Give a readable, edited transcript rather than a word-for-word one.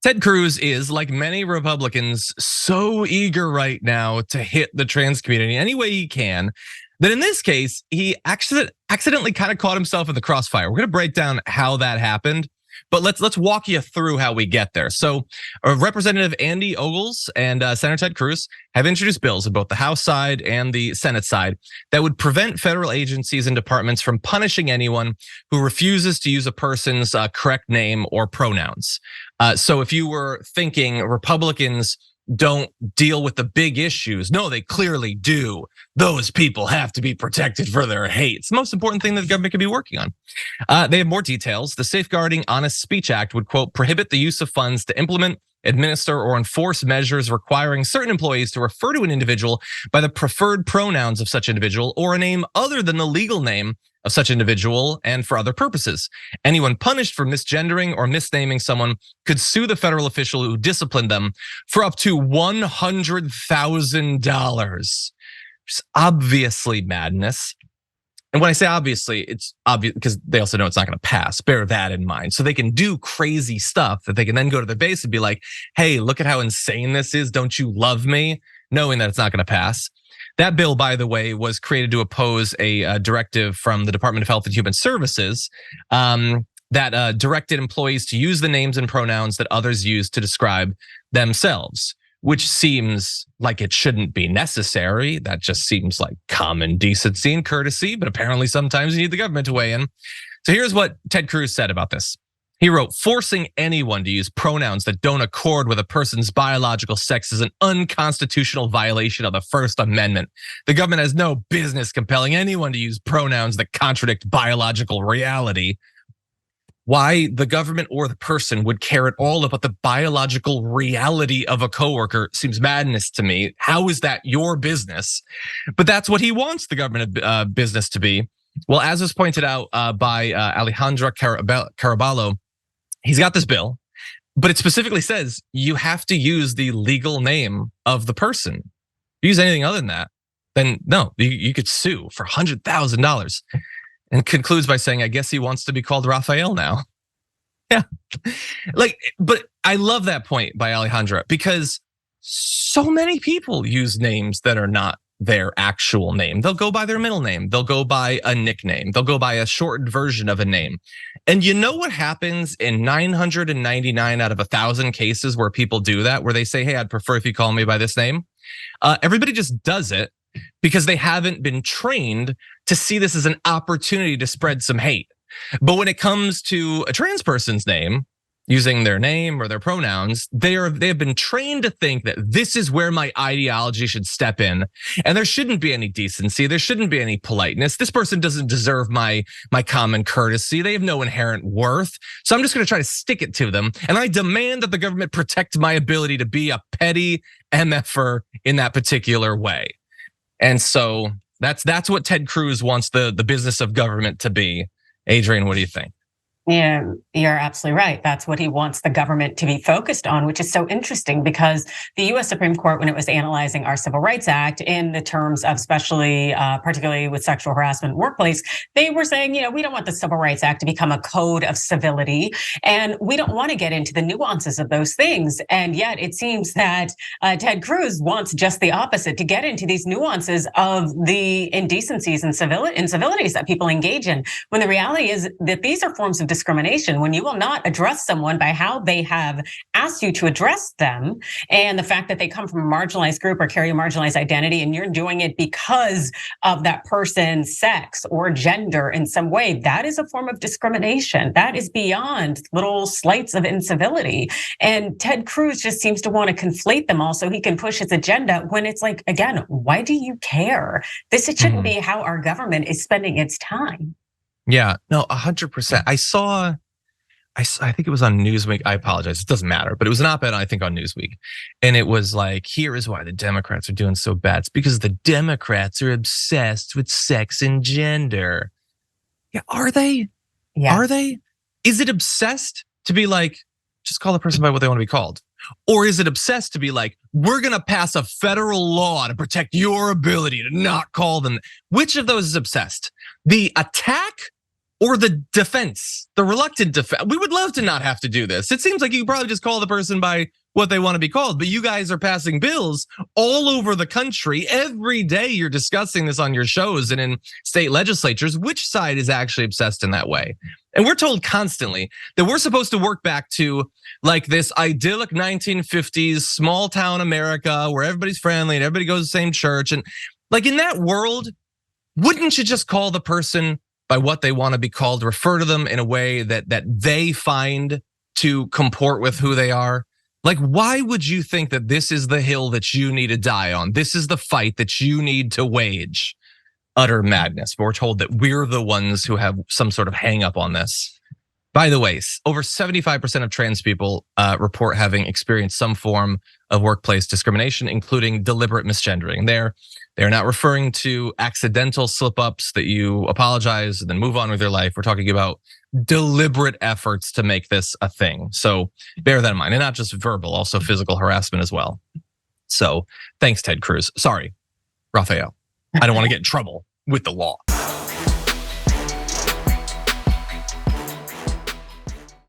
Ted Cruz is, like many Republicans, so eager right now to hit the trans community any way he can, that in this case, he accidentally kind of caught himself in the crossfire. We're gonna break down how that happened, but let's walk you through how we get there. So Representative Andy Ogles and Senator Ted Cruz have introduced bills on both the House side and the Senate side that would prevent federal agencies and departments from punishing anyone who refuses to use a person's correct name or pronouns. So if you were thinking Republicans don't deal with the big issues, no, they clearly do. Those people have to be protected for their hate. It's the most important thing that the government could be working on. They have more details. The Safeguarding Honest Speech Act would, quote, prohibit the use of funds to implement, administer, or enforce measures requiring certain employees to refer to an individual by the preferred pronouns of such individual or a name other than the legal name of such individual and for other purposes. Anyone punished for misgendering or misnaming someone could sue the federal official who disciplined them for up to $100,000. It's obviously madness. And when I say obviously, it's obvious because they also know it's not going to pass. Bear that in mind. So they can do crazy stuff that they can then go to their base and be like, hey, look at how insane this is. Don't you love me? Knowing that it's not going to pass. That bill, by the way, was created to oppose a directive from the Department of Health and Human Services that directed employees to use the names and pronouns that others use to describe themselves, which seems like it shouldn't be necessary. That just seems like common decency and courtesy, but apparently sometimes you need the government to weigh in. So here's what Ted Cruz said about this. He wrote, forcing anyone to use pronouns that don't accord with a person's biological sex is an unconstitutional violation of the First Amendment. The government has no business compelling anyone to use pronouns that contradict biological reality. Why the government or the person would care at all about the biological reality of a coworker seems madness to me. How is that your business? But that's what he wants the government business to be. Well, as was pointed out by Alejandra Caraballo, he's got this bill, but it specifically says you have to use the legal name of the person. If you use anything other than that, then no, you could sue for $100,000. And concludes by saying, I guess he wants to be called Rafael now. Yeah, but I love that point by Alejandra because so many people use names that are not their actual name. They'll go by their middle name. They'll go by a nickname. They'll go by a shortened version of a name. And you know what happens in 999 out of 1,000 cases where people do that, where they say, hey, I'd prefer if you call me by this name. Everybody just does it because they haven't been trained to see this as an opportunity to spread some hate. But when it comes to a trans person's name, using their name or their pronouns, they have been trained to think that this is where my ideology should step in. And there shouldn't be any decency. There shouldn't be any politeness. This person doesn't deserve my common courtesy. They have no inherent worth. So I'm just gonna try to stick it to them. And I demand that the government protect my ability to be a petty MFer in that particular way. And so that's what Ted Cruz wants the business of government to be. Adrienne, what do you think? Yeah, you're absolutely right. That's what he wants the government to be focused on, which is so interesting because the US Supreme Court, when it was analyzing our Civil Rights Act in the terms of particularly with sexual harassment in the workplace, they were saying, we don't want the Civil Rights Act to become a code of civility, and we don't want to get into the nuances of those things. And yet it seems that Ted Cruz wants just the opposite, to get into these nuances of the indecencies and incivilities that people engage in, when the reality is that these are forms of discrimination. When you will not address someone by how they have asked you to address them, and the fact that they come from a marginalized group or carry a marginalized identity, and you're doing it because of that person's sex or gender in some way, that is a form of discrimination. That is beyond little slights of incivility. And Ted Cruz just seems to want to conflate them all so he can push his agenda, when it's like, again, why do you care? It shouldn't be how our government is spending its time. Yeah, no, 100%. I think it was on Newsweek. I apologize, it doesn't matter, but it was an op-ed, I think, on Newsweek. And it was like, here is why the Democrats are doing so bad. It's because the Democrats are obsessed with sex and gender. Yeah, are they? Yeah. Are they? Is it obsessed to be like, just call the person by what they want to be called? Or is it obsessed to be like, we're gonna pass a federal law to protect your ability to not call them? Which of those is obsessed? The attack or the defense, the reluctant defense. We would love to not have to do this. It seems like you could probably just call the person by what they want to be called, but you guys are passing bills all over the country. Every day you're discussing this on your shows and in state legislatures. Which side is actually obsessed in that way? And we're told constantly that we're supposed to work back to like this idyllic 1950s small town America where everybody's friendly and everybody goes to the same church. And like in that world, wouldn't you just call the person by what they want to be called, refer to them in a way that they find to comport with who they are? Like, why would you think that this is the hill that you need to die on? This is the fight that you need to wage. Utter madness. But we're told that we're the ones who have some sort of hang up on this. By the way, over 75% of trans people report having experienced some form of workplace discrimination, including deliberate misgendering. They're not referring to accidental slip-ups that you apologize and then move on with your life. We're talking about deliberate efforts to make this a thing. So bear that in mind, and not just verbal, also physical harassment as well. So thanks, Ted Cruz. Sorry, Rafael. I don't want to get in trouble with the law.